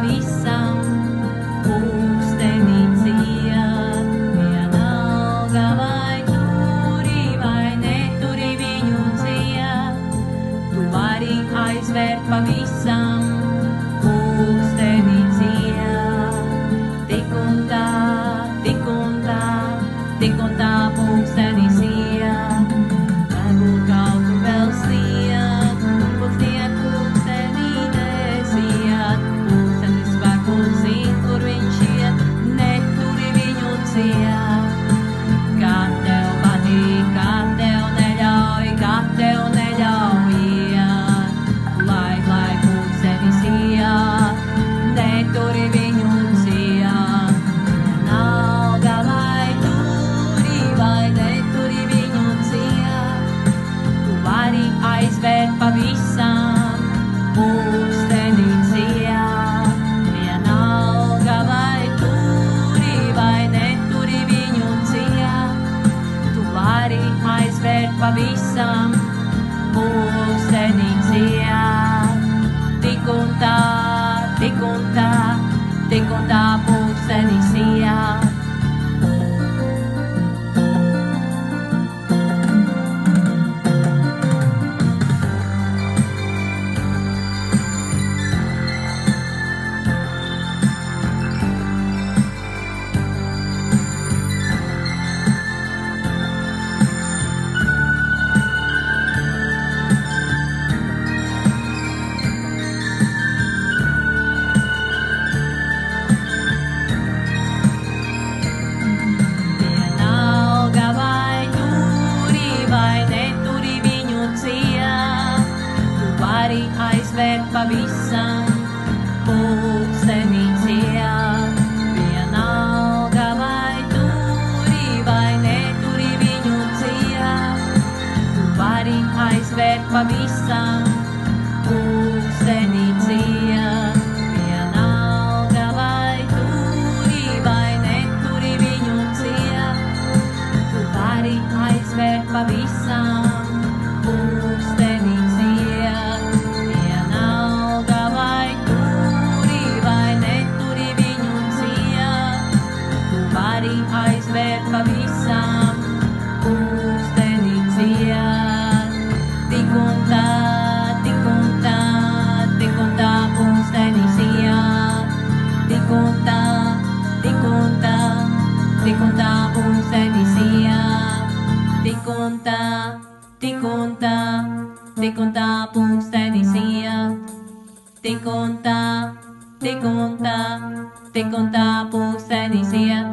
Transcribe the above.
pavisam pulkstenis iet. Vienalga vai turi vai neturi viņu ciet, tu vari aizvērt pavisam pulkstenis iet. Tik un tā, tik un tā, tik un tā pulkstenis iet. Varbūt kaut kur vēl sniet, varbūt sniet pulkstenī nesiet. Pulkstenis varbūt zin, kur viņš iet, neturi viņu ciet. Kā tev patīk, kā tev neļauj, kā tev neļauj iet. Lai pulkstenis iet, neturi viņu ciet. Vienalga vai turi vai neturi viņu ciet, tu vari aizvērt pavisam pulksteni ciet. Vienalga vai turi vai neturi viņu ciet, tu vari aizvērt pavisam pulksteni ciet. Tik un tā, tik un tā, tik un tā pulkstenis iet. Vienalga vai turi vai neturi viņu ciet, tu vari aizvērt pavisam pulksteni ciet. Vienalga vai turi vai neturi viņu ciet, tu vari aizvērt pavisam pulksteni ciet. Vienalga vai turi vai neturi viņu ciet, tu vari aizvērt pavisam pulksteni ciet. Vienalga vai turi vai neturi viņu ciet, tu vari aizvērt pavisam pulksteni ciet. Tik un tā, tik un tā, tik un tā pulkstenis iet. Tik un tā, tik un tā, tik un tā pulkstenis iet. Tik un tā, tik un tā, tik un tā pulkstenis iet. Tik un tā, tik un tā, tik un tā pulkstenis iet.